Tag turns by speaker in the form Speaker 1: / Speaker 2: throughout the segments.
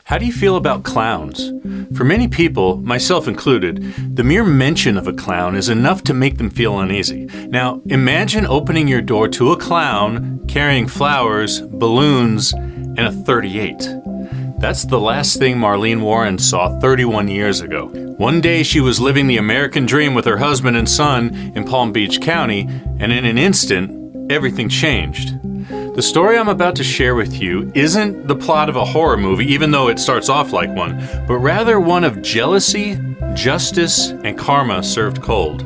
Speaker 1: How do you feel about clowns? For many people, myself included, the mere mention of a clown is enough to make them feel uneasy. Now, imagine opening your door to a clown carrying flowers, balloons, and a .38. That's the last thing Marlene Warren saw 31 years ago. One day she was living the American dream with her husband and son in Palm Beach County, and in an instant, everything changed. The story I'm about to share with you isn't the plot of a horror movie, even though it starts off like one, but rather one of jealousy, justice, and karma served cold.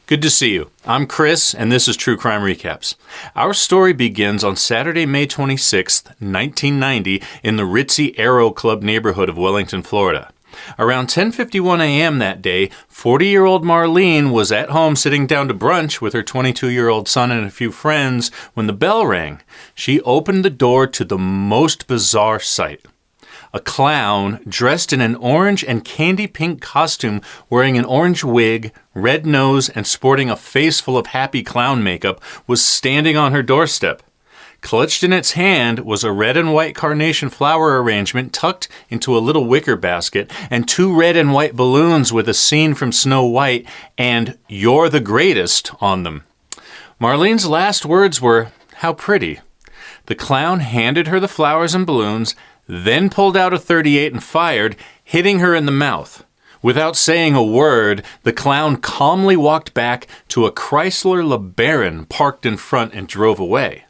Speaker 1: Good to see you. I'm Chris, and this is True Crime Recaps. Our story begins on Saturday, May 26th, 1990, in the ritzy Aero Club neighborhood of Wellington, Florida. Around 10:51 a.m. that day, 40-year-old Marlene was at home sitting down to brunch with her 22-year-old son and a few friends when the bell rang. She opened the door to the most bizarre sight. A clown dressed in an orange and candy pink costume, wearing an orange wig, red nose, and sporting a face full of happy clown makeup, was standing on her doorstep. Clutched in its hand was a red and white carnation flower arrangement tucked into a little wicker basket, and two red and white balloons with a scene from Snow White and "You're the Greatest" on them. Marlene's last words were, "How pretty." The clown handed her the flowers and balloons, then pulled out a .38 and fired, hitting her in the mouth. Without saying a word, the clown calmly walked back to a Chrysler LeBaron parked in front and drove away.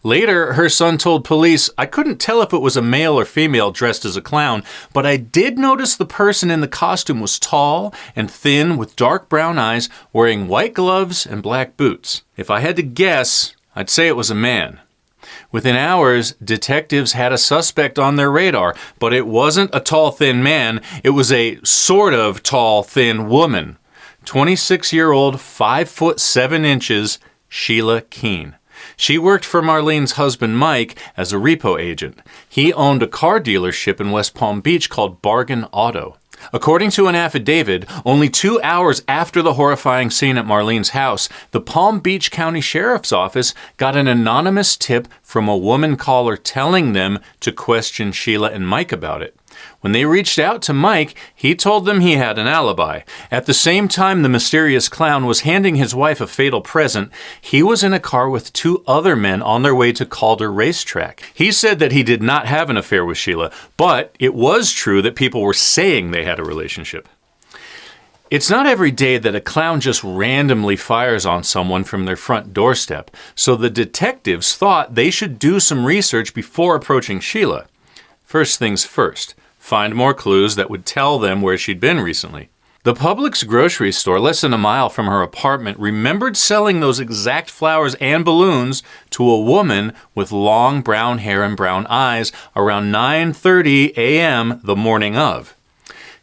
Speaker 1: Later, her son told police, "I couldn't tell if it was a male or female dressed as a clown, but I did notice the person in the costume was tall and thin with dark brown eyes, wearing white gloves and black boots. If I had to guess, I'd say it was a man." Within hours, detectives had a suspect on their radar, but it wasn't a tall, thin man. It was a sort of tall, thin woman. 26-year-old, 5'7" Sheila Keen. She worked for Marlene's husband, Mike, as a repo agent. He owned a car dealership in West Palm Beach called Bargain Auto. According to an affidavit, only 2 hours after the horrifying scene at Marlene's house, the Palm Beach County Sheriff's Office got an anonymous tip from a woman caller telling them to question Sheila and Mike about it. When they reached out to Mike, he told them he had an alibi. At the same time the mysterious clown was handing his wife a fatal present, he was in a car with two other men on their way to Calder Racetrack. He said that he did not have an affair with Sheila, but it was true that people were saying they had a relationship. It's not every day that a clown just randomly fires on someone from their front doorstep, so the detectives thought they should do some research before approaching Sheila. First things first. Find more clues that would tell them where she'd been recently. The Publix grocery store, less than a mile from her apartment, remembered selling those exact flowers and balloons to a woman with long brown hair and brown eyes around 9:30 a.m. the morning of.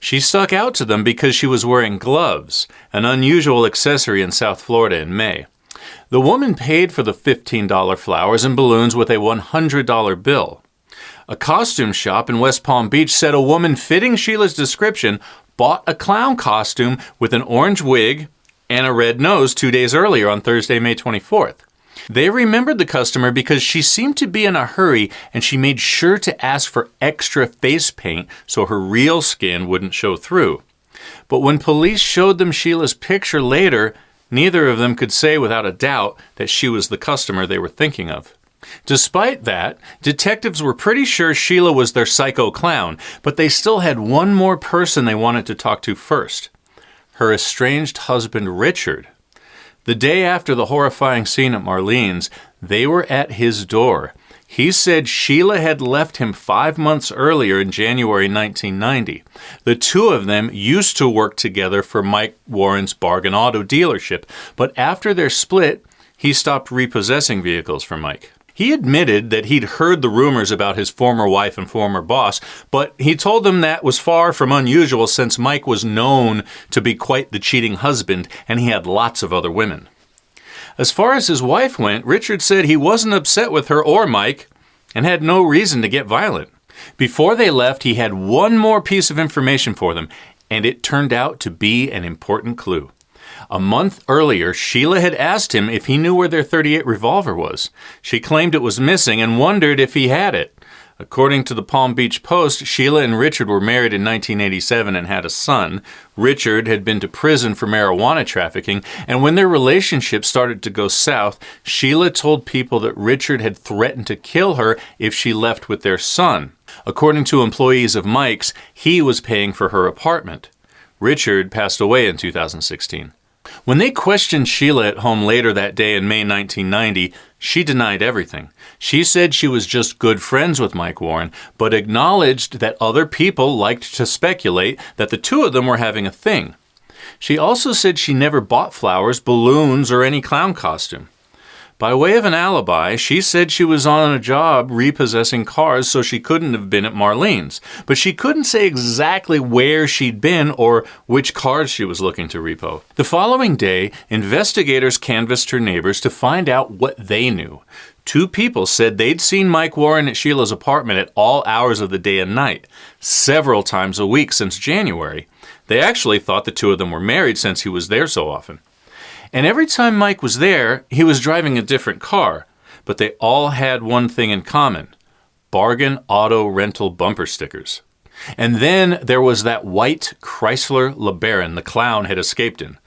Speaker 1: She stuck out to them because she was wearing gloves, an unusual accessory in South Florida in May. The woman paid for the $15 flowers and balloons with a $100 bill. A costume shop in West Palm Beach said a woman fitting Sheila's description bought a clown costume with an orange wig and a red nose 2 days earlier on Thursday, May 24th. They remembered the customer because she seemed to be in a hurry and she made sure to ask for extra face paint so her real skin wouldn't show through. But when police showed them Sheila's picture later, neither of them could say without a doubt that she was the customer they were thinking of. Despite that, detectives were pretty sure Sheila was their psycho clown, but they still had one more person they wanted to talk to first. Her estranged husband, Richard. The day after the horrifying scene at Marlene's, they were at his door. He said Sheila had left him 5 months earlier in January 1990. The two of them used to work together for Mike Warren's Bargain Auto dealership, but after their split, he stopped repossessing vehicles for Mike. He admitted that he'd heard the rumors about his former wife and former boss, but he told them that was far from unusual since Mike was known to be quite the cheating husband and he had lots of other women. As far as his wife went, Richard said he wasn't upset with her or Mike and had no reason to get violent. Before they left, he had one more piece of information for them, and it turned out to be an important clue. A month earlier, Sheila had asked him if he knew where their .38 revolver was. She claimed it was missing and wondered if he had it. According to the Palm Beach Post, Sheila and Richard were married in 1987 and had a son. Richard had been to prison for marijuana trafficking, and when their relationship started to go south, Sheila told people that Richard had threatened to kill her if she left with their son. According to employees of Mike's, he was paying for her apartment. Richard passed away in 2016. When they questioned Sheila at home later that day in May 1990, she denied everything. She said she was just good friends with Mike Warren, but acknowledged that other people liked to speculate that the two of them were having a thing. She also said she never bought flowers, balloons, or any clown costume. By way of an alibi, she said she was on a job repossessing cars, so she couldn't have been at Marlene's. But she couldn't say exactly where she'd been or which cars she was looking to repo. The following day, investigators canvassed her neighbors to find out what they knew. Two people said they'd seen Mike Warren at Sheila's apartment at all hours of the day and night, several times a week since January. They actually thought the two of them were married since he was there so often. And every time Mike was there, he was driving a different car. But they all had one thing in common: bargain auto rental bumper stickers. And then there was that white Chrysler LeBaron the clown had escaped in.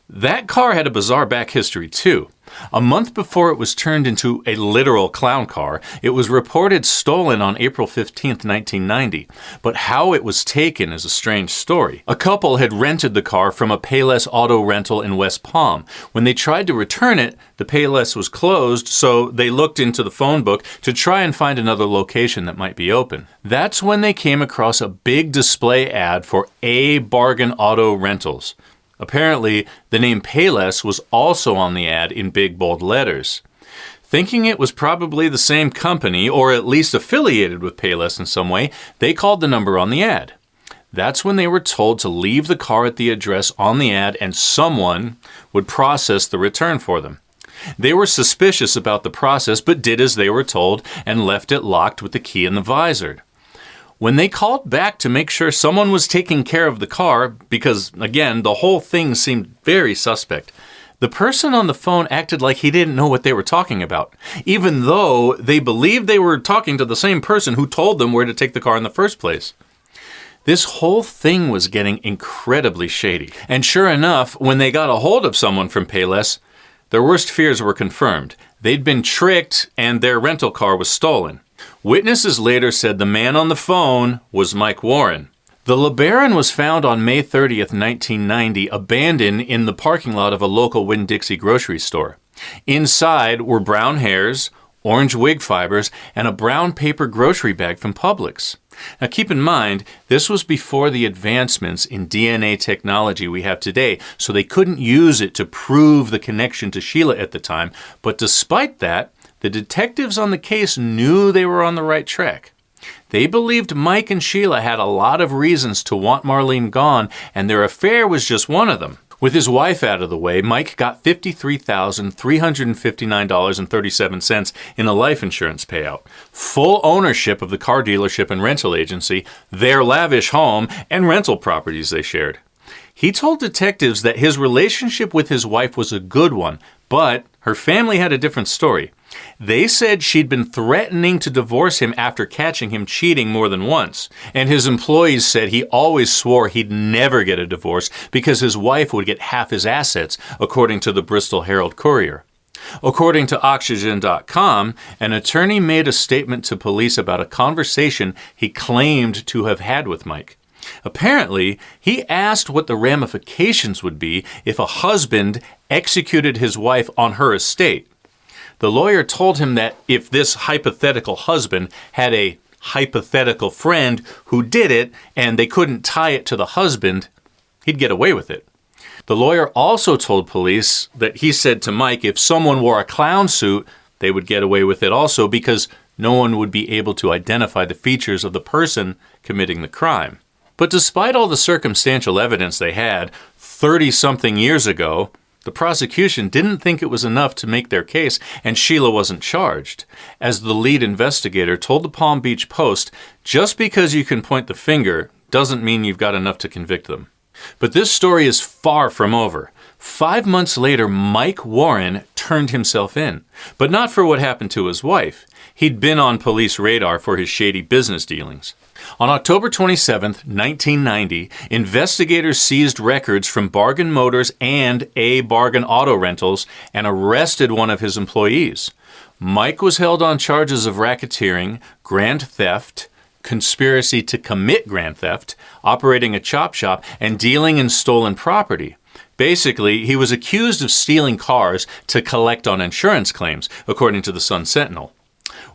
Speaker 1: That car had a bizarre back history too. A month before it was turned into a literal clown car, it was reported stolen on April 15, 1990. But how it was taken is a strange story. A couple had rented the car from a Payless auto rental in West Palm. When they tried to return it, the Payless was closed, so they looked into the phone book to try and find another location that might be open. That's when they came across a big display ad for A Bargain Auto Rentals. Apparently, the name Payless was also on the ad in big bold letters. Thinking it was probably the same company, or at least affiliated with Payless in some way, they called the number on the ad. That's when they were told to leave the car at the address on the ad and someone would process the return for them. They were suspicious about the process, but did as they were told and left it locked with the key in the visor. When they called back to make sure someone was taking care of the car, because, again, the whole thing seemed very suspect, the person on the phone acted like he didn't know what they were talking about, even though they believed they were talking to the same person who told them where to take the car in the first place. This whole thing was getting incredibly shady. And sure enough, when they got a hold of someone from Payless, their worst fears were confirmed. They'd been tricked and their rental car was stolen. Witnesses later said the man on the phone was Mike Warren. The LeBaron was found on May 30th, 1990, abandoned in the parking lot of a local Winn-Dixie grocery store. Inside were brown hairs, orange wig fibers, and a brown paper grocery bag from Publix. Now keep in mind, this was before the advancements in DNA technology we have today, so they couldn't use it to prove the connection to Sheila at the time, but despite that, the detectives on the case knew they were on the right track. They believed Mike and Sheila had a lot of reasons to want Marlene gone, and their affair was just one of them. With his wife out of the way, Mike got $53,359.37 in a life insurance payout, full ownership of the car dealership and rental agency, their lavish home, and rental properties they shared. He told detectives that his relationship with his wife was a good one, but her family had a different story. They said she'd been threatening to divorce him after catching him cheating more than once. And his employees said he always swore he'd never get a divorce because his wife would get half his assets, according to the Bristol Herald-Courier. According to Oxygen.com, an attorney made a statement to police about a conversation he claimed to have had with Mike. Apparently, he asked what the ramifications would be if a husband executed his wife on her estate. The lawyer told him that if this hypothetical husband had a hypothetical friend who did it and they couldn't tie it to the husband, he'd get away with it. The lawyer also told police that he said to Mike if someone wore a clown suit, they would get away with it also because no one would be able to identify the features of the person committing the crime. But despite all the circumstantial evidence they had 30-something years ago, the prosecution didn't think it was enough to make their case, and Sheila wasn't charged. As the lead investigator told the Palm Beach Post, just because you can point the finger doesn't mean you've got enough to convict them. But this story is far from over. 5 months later, Mike Warren turned himself in, but not for what happened to his wife. He'd been on police radar for his shady business dealings. On October 27, 1990, investigators seized records from Bargain Motors and A Bargain Auto Rentals and arrested one of his employees. Mike was held on charges of racketeering, grand theft, conspiracy to commit grand theft, operating a chop shop, and dealing in stolen property. Basically, he was accused of stealing cars to collect on insurance claims, according to the Sun-Sentinel.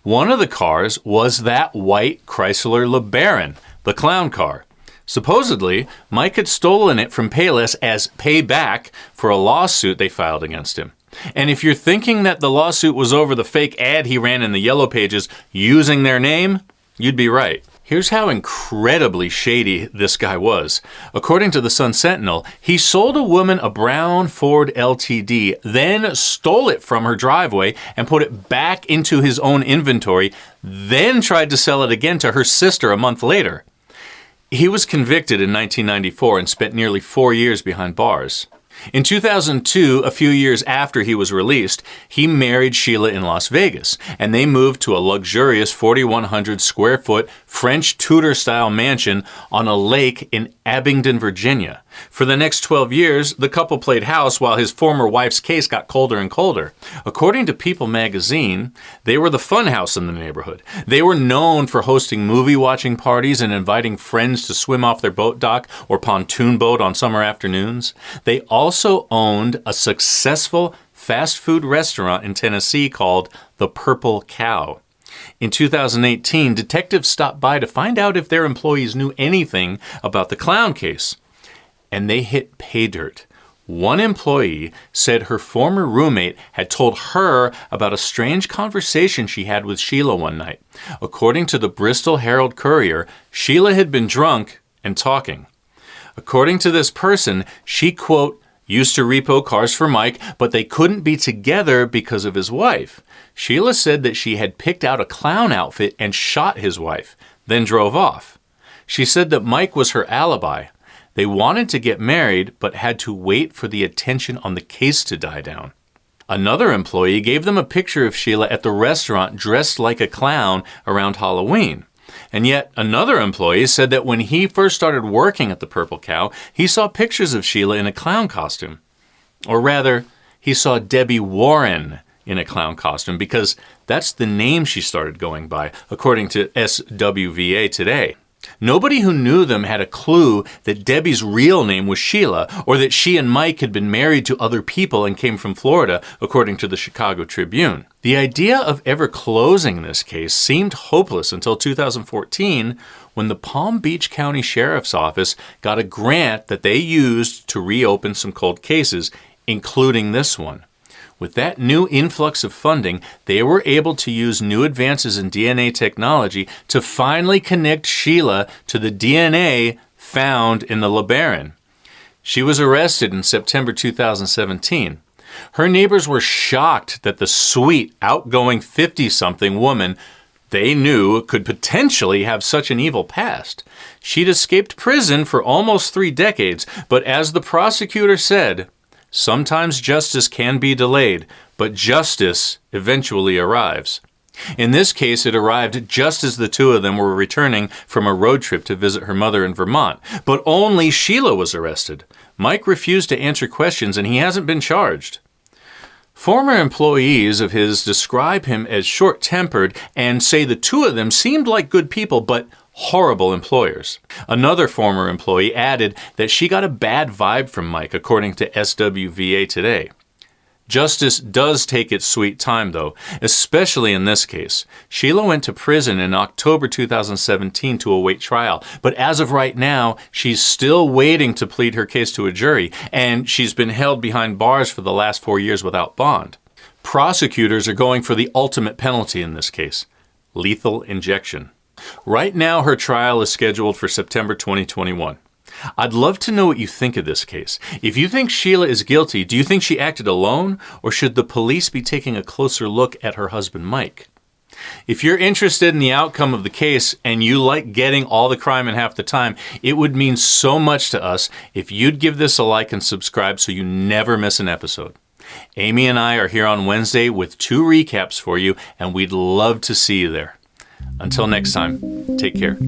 Speaker 1: One of the cars was that white Chrysler LeBaron, the clown car. Supposedly, Mike had stolen it from Payless as payback for a lawsuit they filed against him. And if you're thinking that the lawsuit was over the fake ad he ran in the Yellow Pages using their name, you'd be right. Here's how incredibly shady this guy was. According to the Sun-Sentinel, he sold a woman a brown Ford LTD, then stole it from her driveway and put it back into his own inventory, then tried to sell it again to her sister a month later. He was convicted in 1994 and spent nearly 4 years behind bars. In 2002, a few years after he was released, he married Sheila in Las Vegas, and they moved to a luxurious 4,100 square foot French Tudor-style mansion on a lake in Abingdon, Virginia. For the next 12 years, the couple played house while his former wife's case got colder and colder. According to People magazine, they were the fun house in the neighborhood. They were known for hosting movie-watching parties and inviting friends to swim off their boat dock or pontoon boat on summer afternoons. They also owned a successful fast food restaurant in Tennessee called the Purple Cow. In 2018, detectives stopped by to find out if their employees knew anything about the clown case. And they hit pay dirt. One employee said her former roommate had told her about a strange conversation she had with Sheila one night. According to the Bristol Herald Courier, Sheila had been drunk and talking. According to this person, she, quote, used to repo cars for Mike, but they couldn't be together because of his wife. Sheila said that she had picked out a clown outfit and shot his wife, then drove off. She said that Mike was her alibi. They wanted to get married, but had to wait for the attention on the case to die down. Another employee gave them a picture of Sheila at the restaurant dressed like a clown around Halloween. And yet another employee said that when he first started working at the Purple Cow, he saw pictures of Sheila in a clown costume. Or rather, he saw Debbie Warren in a clown costume because that's the name she started going by, according to SWVA Today. Nobody who knew them had a clue that Debbie's real name was Sheila, or that she and Mike had been married to other people and came from Florida, according to the Chicago Tribune. The idea of ever closing this case seemed hopeless until 2014, when the Palm Beach County Sheriff's Office got a grant that they used to reopen some cold cases, including this one. With that new influx of funding, they were able to use new advances in DNA technology to finally connect Sheila to the DNA found in the LeBaron. She was arrested in September 2017. Her neighbors were shocked that the sweet, outgoing 50-something woman they knew could potentially have such an evil past. She'd escaped prison for almost 3 decades, but as the prosecutor said, sometimes justice can be delayed, but justice eventually arrives. In this case, it arrived just as the two of them were returning from a road trip to visit her mother in Vermont. But only Sheila was arrested. Mike refused to answer questions, and he hasn't been charged. Former employees of his describe him as short-tempered and say the two of them seemed like good people, but horrible employers. Another former employee added that she got a bad vibe from Mike, according to SWVA Today. Justice does take its sweet time, though, especially in this case. Sheila went to prison in October 2017 to await trial, but as of right now, she's still waiting to plead her case to a jury, and she's been held behind bars for the last 4 years without bond. Prosecutors are going for the ultimate penalty in this case: lethal injection. Right now, her trial is scheduled for September 2021. I'd love to know what you think of this case. If you think Sheila is guilty, do you think she acted alone, or should the police be taking a closer look at her husband, Mike? If you're interested in the outcome of the case and you like getting all the crime in half the time, it would mean so much to us if you'd give this a like and subscribe so you never miss an episode. Amy and I are here on Wednesday with 2 recaps for you, and we'd love to see you there. Until next time, take care.